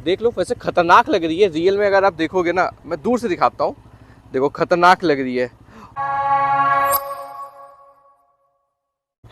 देख लो वैसे खतरनाक लग रही है रियल में। अगर आप देखोगे ना, मैं दूर से दिखाता हूँ, देखो खतरनाक लग रही है।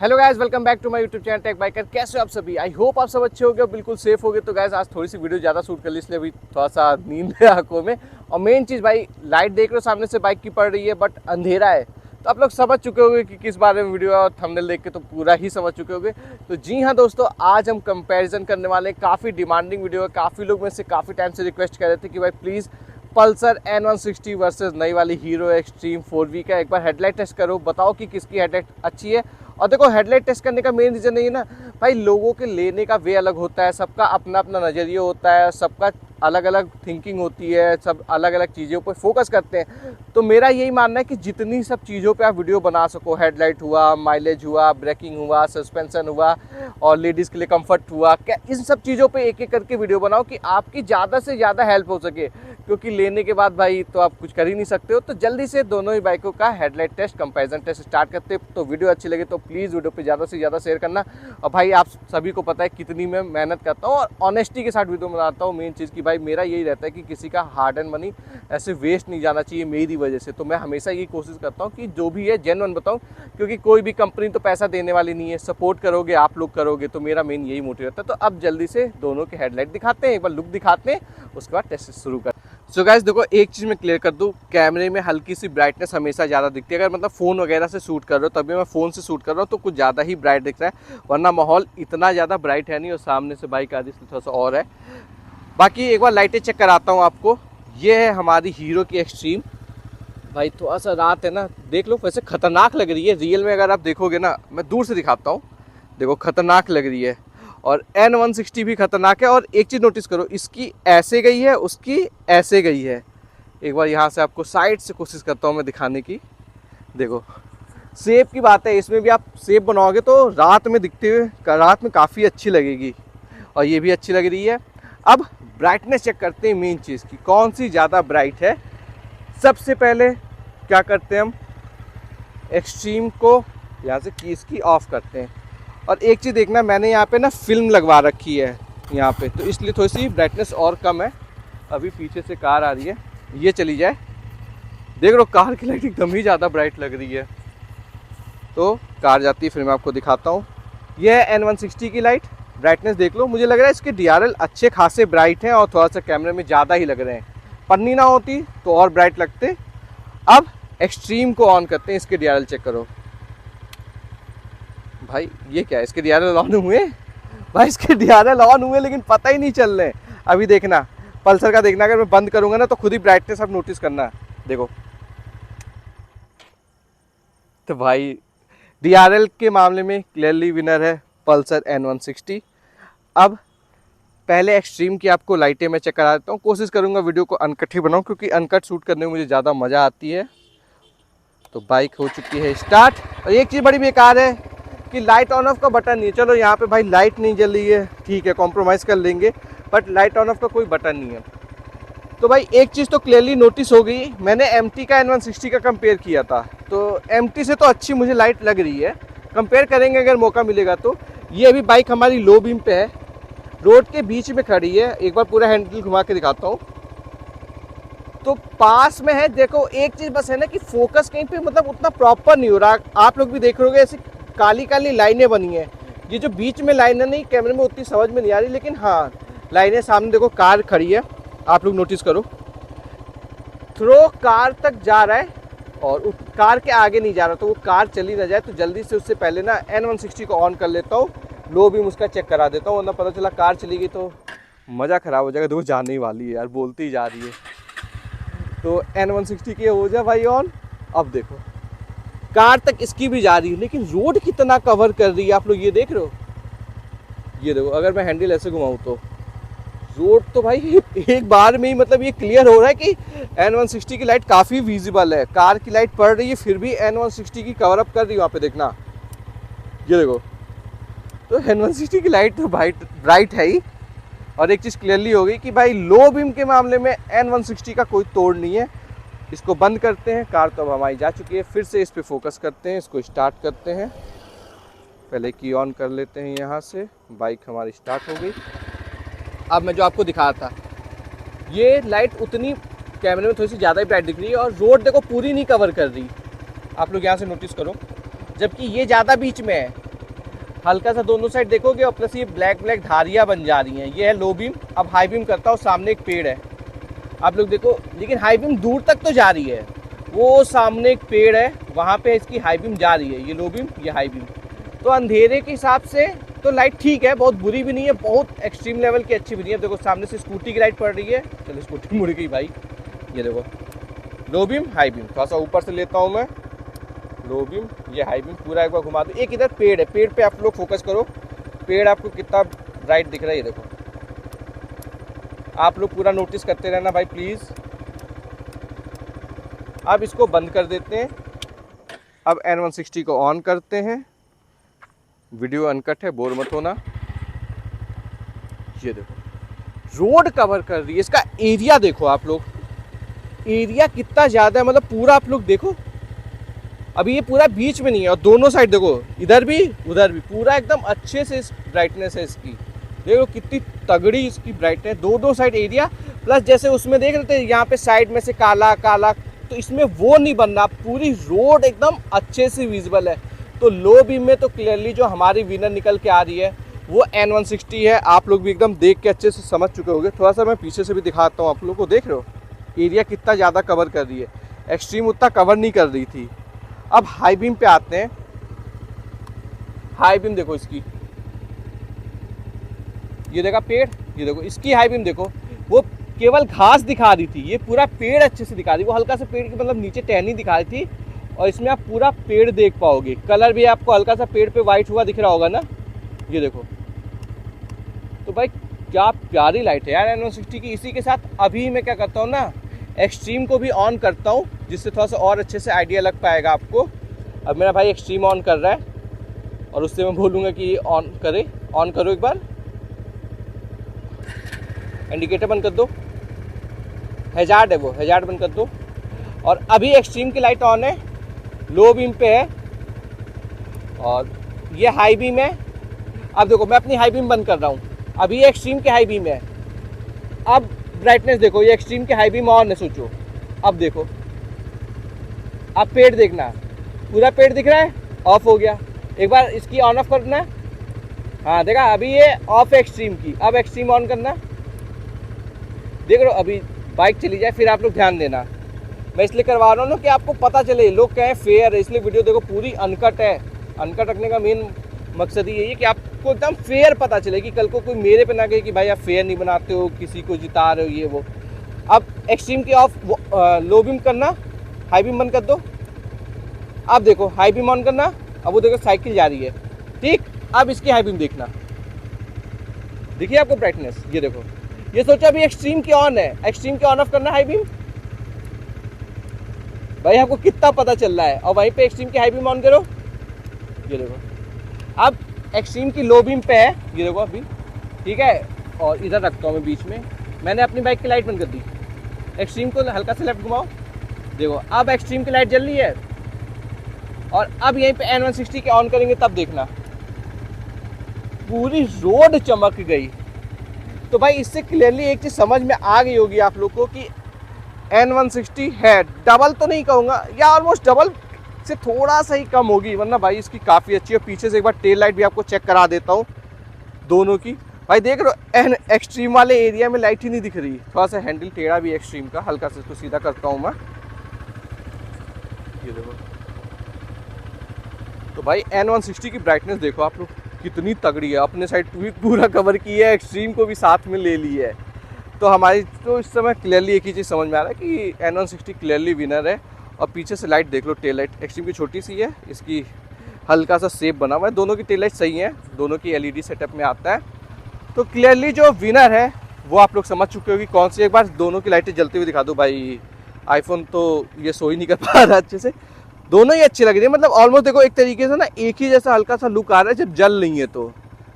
Hello guys, welcome back to my YouTube channel tech biker. कैसे हो आप सभी? आई होप आप सब अच्छे होगे, बिल्कुल सेफ होगे। तो गाइस आज थोड़ी सी वीडियो ज़्यादा शूट कर ली, इसलिए अभी थोड़ा सा नींद है आंखों में। और मेन चीज़ भाई, लाइट देख रहे हो सामने से बाइक की पड़ रही है, बट अंधेरा है। तो आप लोग समझ चुके होंगे कि किस बारे में वीडियो है, और थंबनेल देख के तो पूरा ही समझ चुके होंगे। तो जी हाँ दोस्तों, आज हम कंपैरिजन करने वाले हैं। काफ़ी डिमांडिंग वीडियो है, काफ़ी लोग मेरे से काफ़ी टाइम से रिक्वेस्ट कर रहे थे कि भाई प्लीज़ पल्सर N160 वर्सेस नई वाली हीरो एक्सट्रीम 4V का एक बार हेडलाइट टेस्ट करो, बताओ कि किसकी हेडलाइट अच्छी है। और देखो, हेडलाइट टेस्ट करने का मेन रीज़न नहीं है ना भाई, लोगों के लेने का वे अलग होता है, सबका अपना अपना नज़रिया होता है, सबका अलग अलग थिंकिंग होती है, सब अलग अलग चीज़ों पर फोकस करते हैं। तो मेरा यही मानना है कि जितनी सब चीज़ों पे आप वीडियो बना सको, हेडलाइट हुआ, माइलेज हुआ, ब्रेकिंग हुआ, सस्पेंशन हुआ, और लेडीज़ के लिए कंफर्ट हुआ, क्या इन सब चीज़ों पे एक एक करके वीडियो बनाओ कि आपकी ज़्यादा से ज़्यादा हेल्प हो सके। क्योंकि लेने के बाद भाई तो आप कुछ कर ही नहीं सकते हो। तो जल्दी से दोनों ही बाइकों का headlight test, comparison test start करते हैं। तो वीडियो अच्छी लगे तो प्लीज़ वीडियो पे ज़्यादा से ज़्यादा शेयर करना। और भाई आप सभी को पता है कितनी मैं मेहनत करता हूँ और ऑनेस्टी के साथ वीडियो बनाता हूँ। मेन चीज़ की भाई मेरा यही रहता है कि किसी का हार्ड एंड मनी ऐसे वेस्ट नहीं जाना चाहिए मेरी वजह से। तो मैं हमेशा यही कोशिश करता हूँ कि जो भी है जेन्युइन बताऊँ, क्योंकि कोई भी कंपनी तो पैसा देने वाली नहीं है, सपोर्ट करोगे आप लोग करोगे। तो मेरा मेन यही मोटिव रहता है। तो अब जल्दी से दोनों के हेडलाइट दिखाते हैं, एक बार लुक दिखाते हैं, उसके बाद टेस्ट शुरू कर। सो गाइस देखो, एक चीज़ मैं क्लियर कर दूँ, कैमरे में हल्की सी ब्राइटनेस हमेशा ज़्यादा दिखती है। अगर मतलब फ़ोन वगैरह से शूट कर रहे हो, तभी मैं फ़ोन से शूट कर रहा हूँ तो कुछ ज़्यादा ही ब्राइट दिख रहा है, वरना माहौल इतना ज़्यादा ब्राइट है नहीं। और सामने से बाइक आ रही है, थोड़ा सा और है। बाकी एक बार लाइटें चेक कराता हूँ आपको। ये है हमारी हीरो की एक्सट्रीम। भाई थोड़ा सा रात है ना, देख लो वैसे खतरनाक लग रही है रियल में। अगर आप देखोगे ना, मैं दूर से दिखाता हूँ, देखो खतरनाक लग रही है। और N160 भी खतरनाक है। और एक चीज़ नोटिस करो, इसकी ऐसे गई है, उसकी ऐसे गई है। एक बार यहाँ से आपको साइड से कोशिश करता हूँ मैं दिखाने की। देखो शेप की बात है, इसमें भी आप शेप बनाओगे तो रात में दिखते हुए रात में काफ़ी अच्छी लगेगी। और ये भी अच्छी लग रही है। अब ब्राइटनेस चेक करते हैं, मेन चीज़ की कौन सी ज़्यादा ब्राइट है। सबसे पहले क्या करते हैं, हम एक्सट्रीम को यहाँ से कीज की ऑफ करते हैं। और एक चीज़ देखना, मैंने यहाँ पे ना फिल्म लगवा रखी है यहाँ पे, तो इसलिए थोड़ी सी ब्राइटनेस और कम है। अभी पीछे से कार आ रही है, ये चली जाए, देख लो कार की लाइट एकदम ही ज़्यादा ब्राइट लग रही है। तो कार जाती है, फिर मैं आपको दिखाता हूँ। ये है N160 की लाइट, ब्राइटनेस देख लो। मुझे लग रहा है इसके DRL अच्छे खासे ब्राइट हैं और थोड़ा सा कैमरे में ज़्यादा ही लग रहे हैं। पन्नी ना होती तो और ब्राइट लगते। अब एक्सट्रीम को ऑन करते हैं, इसके DRL चेक करो। भाई ये क्या है, इसके DRL ऑन हुए? भाई इसके DRL ऑन हुए लेकिन पता ही नहीं चल रहे। अभी देखना पल्सर का, देखना अगर मैं बंद करूंगा ना तो खुद ही ब्राइटनेस आप नोटिस करना, देखो। तो भाई DRL के मामले में क्लियरली विनर है पल्सर N160। अब पहले एक्सट्रीम की आपको लाइटें मैं चेक करा देता हूँ। कोशिश करूँगा वीडियो को अनकट ही बनाऊँ, क्योंकि अनकट शूट करने में मुझे ज़्यादा मज़ा आती है। तो बाइक हो चुकी है स्टार्ट। और एक चीज़ बड़ी बेकार है कि लाइट ऑन ऑफ का बटन नहीं है। चलो यहाँ पे भाई लाइट नहीं जल रही है, ठीक है कॉम्प्रोमाइज़ कर लेंगे, बट लाइट ऑन ऑफ का कोई बटन नहीं है। तो भाई एक चीज़ तो क्लियरली नोटिस हो गई, मैंने MT का N160 का कंपेयर किया था, तो MT से तो अच्छी मुझे लाइट लग रही है। कंपेयर करेंगे अगर मौका मिलेगा तो। ये अभी बाइक हमारी लो बीम पे है, रोड के बीच में खड़ी है। एक बार पूरा हैंडल घुमा के दिखाता हूँ, तो पास में है। देखो एक चीज़ बस है ना कि फोकस कहीं पे मतलब उतना प्रॉपर नहीं हो रहा। आप लोग भी देख रहे होगे ऐसी काली काली लाइनें बनी हैं। ये जो बीच में लाइनें नहीं, कैमरे में उतनी समझ में नहीं आ रही, लेकिन हाँ लाइनें सामने देखो, कार खड़ी है, आप लोग नोटिस करो। थ्रो कार तक जा रहा है और कार के आगे नहीं जा रहा, तो वो कार चली ना जाए। तो जल्दी से उससे पहले ना N160 को ऑन कर लेता हूँ, लो बीम उसका चेक करा देता हूँ, वरना पता चला कार चली गई तो मज़ा ख़राब हो जाएगा। देखो जाने ही वाली है यार, बोलती ही जा रही है। तो N160 की हो जाए भाई ऑन। अब देखो कार तक इसकी भी जा रही है, लेकिन रोड कितना कवर कर रही है आप लोग ये देख रहे हो। ये देखो अगर मैं हैंडल ऐसे घुमाऊँ तो रोड तो भाई एक बार में ही मतलब ये क्लियर हो रहा है कि N160 की लाइट काफ़ी विजिबल है। कार की लाइट पड़ रही है फिर भी N160 की कवर अप कर रही है वहाँ पे, देखना ये देखो। तो N160 की लाइट तो ब्राइट है ही। और एक चीज़ क्लियरली हो गई कि भाई लो बीम के मामले में N160 का कोई तोड़ नहीं है। इसको बंद करते हैं, कार तो अब हमारी जा चुकी है। फिर से इस पर फोकस करते हैं, इसको स्टार्ट करते हैं। पहले की ऑन कर लेते हैं यहाँ से, बाइक हमारी स्टार्ट हो गई। अब मैं जो आपको दिखा था, ये लाइट उतनी कैमरे में थोड़ी सी ज़्यादा ही ब्राइट दिख रही है और रोड देखो पूरी नहीं कवर कर रही, आप लोग यहाँ से नोटिस करो, जबकि ये ज़्यादा बीच में है, हल्का सा दोनों साइड देखोगे और प्लस ये ब्लैक ब्लैक धारियाँ बन जा रही हैं। ये है लो बीम। अब हाई बीम करता हूँ, सामने एक पेड़ है, आप लोग देखो, लेकिन हाई बीम दूर तक तो जा रही है, वो सामने एक पेड़ है वहाँ पे इसकी हाई बीम जा रही है, ये लो बीम ये हाई बीम। तो अंधेरे के हिसाब से तो लाइट ठीक है, बहुत बुरी भी नहीं है, बहुत एक्सट्रीम लेवल की अच्छी भी नहीं है। देखो सामने से स्कूटी की लाइट पड़ रही है, चलो स्कूटी मुड़ गई भाई, ये देखो लो बीम हाई बीम, थोड़ा सा ऊपर से लेता हूँ मैं, लो बीम ये हाई बीम, पूरा एक बार घुमा दो। एक इधर पेड़ है, पेड़ पे आप लोग फोकस करो, पेड़ आपको कितना ब्राइट दिख रहा है, ये देखो, आप लोग पूरा नोटिस करते रहना भाई प्लीज़। अब इसको बंद कर देते हैं, अब N160 को ऑन करते हैं, वीडियो अनकट है, बोर मत होना। ये देखो रोड कवर कर रही है, इसका एरिया देखो आप लोग, एरिया कितना ज़्यादा है, मतलब पूरा आप लोग देखो, अभी ये पूरा बीच में नहीं है और दोनों साइड देखो, इधर भी उधर भी, पूरा एकदम अच्छे से इस ब्राइटनेस है इसकी, देखो कितनी तगड़ी इसकी ब्राइटनेस, दो साइड एरिया। प्लस जैसे उसमें देख रहे थे यहाँ पे साइड में से काला काला, तो इसमें वो नहीं बनना, पूरी रोड एकदम अच्छे से विजिबल है। तो लो बीम में तो क्लियरली जो हमारी विनर निकल के आ रही है वो N160 है, आप लोग भी एकदम देख के अच्छे से समझ चुके होंगे। थोड़ा सा मैं पीछे से भी दिखाता हूँ आप लोग को, देख रहे हो एरिया कितना ज़्यादा कवर कर रही है, एक्सट्रीम उतना कवर नहीं कर रही थी। अब हाई बीम पे आते हैं, हाई बीम देखो इसकी, ये देखा पेड़, ये देखो इसकी हाई बीम देखो, वो केवल घास दिखा रही थी, ये पूरा पेड़ अच्छे से दिखा रही, वो हल्का सा पेड़ की मतलब नीचे टहनी दिखा रही थी, और इसमें आप पूरा पेड़ देख पाओगे, कलर भी आपको हल्का सा पेड़ पे वाइट हुआ दिख रहा होगा ना, ये देखो। तो भाई क्या प्यारी लाइट है यार N160 की। इसी के साथ अभी मैं क्या करता हूँ ना, एक्सट्रीम को भी ऑन करता हूँ, जिससे थोड़ा सा और अच्छे से आइडिया लग पाएगा आपको। अब मेरा भाई एक्सट्रीम ऑन कर रहा है और उससे मैं बोलूँगा कि ऑन करे, ऑन करो एक बार, इंडिकेटर बंद कर दो, हैजार्ड है वो, हैजार्ड बंद कर दो। और अभी एक्सट्रीम की लाइट ऑन है, लो बीम पे है और ये हाई बीम है। अब देखो मैं अपनी हाई बीम बंद कर रहा हूँ, अभी ये एक्सट्रीम की हाई बीम है। अब ब्राइटनेस देखो, ये एक्सट्रीम की हाई बीम ऑन है, सोचो अब देखो, अब पेड़ देखना, पूरा पेड़ दिख रहा है, ऑफ हो गया, एक बार इसकी ऑन ऑफ करना, हाँ देखा अभी ये ऑफ है एक्सट्रीम की। अब एक्सट्रीम ऑन करना, देख लो अभी बाइक चली जाए, फिर आप लोग ध्यान देना, मैं इसलिए करवा रहा हूँ ना कि आपको पता चले, लोग कहें फेयर है, इसलिए वीडियो देखो पूरी अनकट है। अनकट रखने का मेन मकसद ही यही है कि आपको एकदम फेयर पता चले, कि कल को कोई मेरे पे ना कहे कि भाई आप फेयर नहीं बनाते हो, किसी को जिता रहे हो ये वो। अब एक्सट्रीम की ऑफ लो बीम करना, हाई बीम बंद कर दो। अब देखो हाई बीम ऑन करना, अब वो देखो साइकिल जा रही है, ठीक। अब इसकी हाई बीम देखना, देखिए आपको ब्राइटनेस, ये देखो, ये सोचा अभी एक्सट्रीम की ऑन है, एक्सट्रीम की ऑन ऑफ करना हाई बीम, भाई आपको कितना पता चल रहा है। और वहीं पे एक्सट्रीम की हाई बीम ऑन करो, ये देखो अब एक्सट्रीम की लो बीम पे है, ये देखो अभी, ठीक है। और इधर रखता हूँ मैं बीच में, मैंने अपनी बाइक की लाइट बंद कर दी, एक्सट्रीम को हल्का से लेफ्ट घुमाओ, देखो अब एक्सट्रीम की लाइट जल रही है। और अब यहीं पे N160 के ऑन करेंगे तब देखना, पूरी रोड चमक गई। तो भाई इससे क्लियरली एक चीज़ समझ में आ गई होगी आप लोग को कि N160 है, डबल तो नहीं कहूँगा, या ऑलमोस्ट डबल से थोड़ा सा ही कम होगी, वरना भाई इसकी काफ़ी अच्छी है। पीछे से एक बार टेल लाइट भी आपको चेक करा देता हूँ दोनों की, भाई देख रहे हो एक्सट्रीम वाले एरिया में लाइट ही नहीं दिख रही, थोड़ा सा हैंडल टेढ़ा भी एक्सट्रीम का, हल्का से इसको सीधा करता हूँ मैं, ये देखो। तो भाई N160 की ब्राइटनेस देखो आप लोग कितनी तगड़ी है, अपने साइड पूरा कवर की है, एक्सट्रीम को भी साथ में ले ली है। तो हमारी तो इस समय क्लियरली एक ही चीज़ समझ में आ रहा है कि N160 क्लियरली विनर है। और पीछे से लाइट देख लो, टेल लाइट एक्सट्रीम की छोटी सी है, इसकी हल्का सा शेप बना हुआ है, दोनों की टेल लाइट सही है, दोनों की LED सेटअप में आता है। तो क्लियरली जो विनर है वो आप लोग समझ चुके हो कि कौन सी। एक बार दोनों की लाइटें जलती हुई दिखा दो भाई, आईफोन तो ये सो ही नहीं कर पा रहा अच्छे से, दोनों ही अच्छी लग रही है, मतलब ऑलमोस्ट देखो एक तरीके से ना एक ही जैसा हल्का सा लुक आ रहा है जब जल नहीं है, तो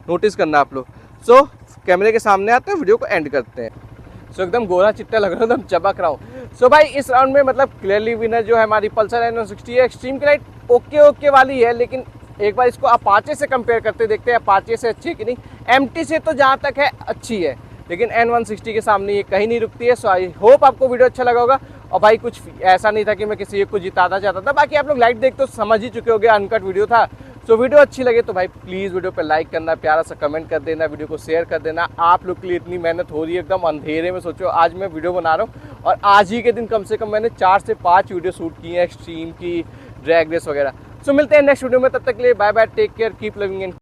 नोटिस करना आप लोग। सो कैमरे के सामने आते हैं, वीडियो को एंड करते हैं। सो एकदम गोरा चिट्टा लग रहा है, एकदम चमक रहा हूँ। सो भाई इस राउंड में मतलब क्लियरली विनर जो है हमारी पल्सर N160 है। एक्सट्रीम की लाइट ओके वाली है, लेकिन एक बार इसको अपाचे से कंपेयर करते देखते हैं, अपाचे से अच्छी है कि नहीं। MT से तो जहाँ तक है अच्छी है, लेकिन N160 के सामने ये कहीं नहीं रुकती है। सो आई होप आपको वीडियो अच्छा लगा होगा। और भाई कुछ ऐसा नहीं था कि मैं किसी एक को जिताना चाहता था, बाकी आप लोग लाइट देख तो समझ ही चुके होगे, अनकट वीडियो था। सो वीडियो अच्छी लगे तो भाई प्लीज़ वीडियो पे लाइक करना, प्यारा सा कमेंट कर देना, वीडियो को शेयर कर देना। आप लोग के लिए इतनी मेहनत हो रही है एकदम अंधेरे में, सोचो आज मैं वीडियो बना रहा हूँ और आज ही के दिन कम से कम मैंने 4 से 5 वीडियो शूट की हैं एक्सट्रीम की, ड्रैग रेस वगैरह। सो मिलते हैं नेक्स्ट वीडियो में, तब तक के लिए bye bye, take care, keep loving and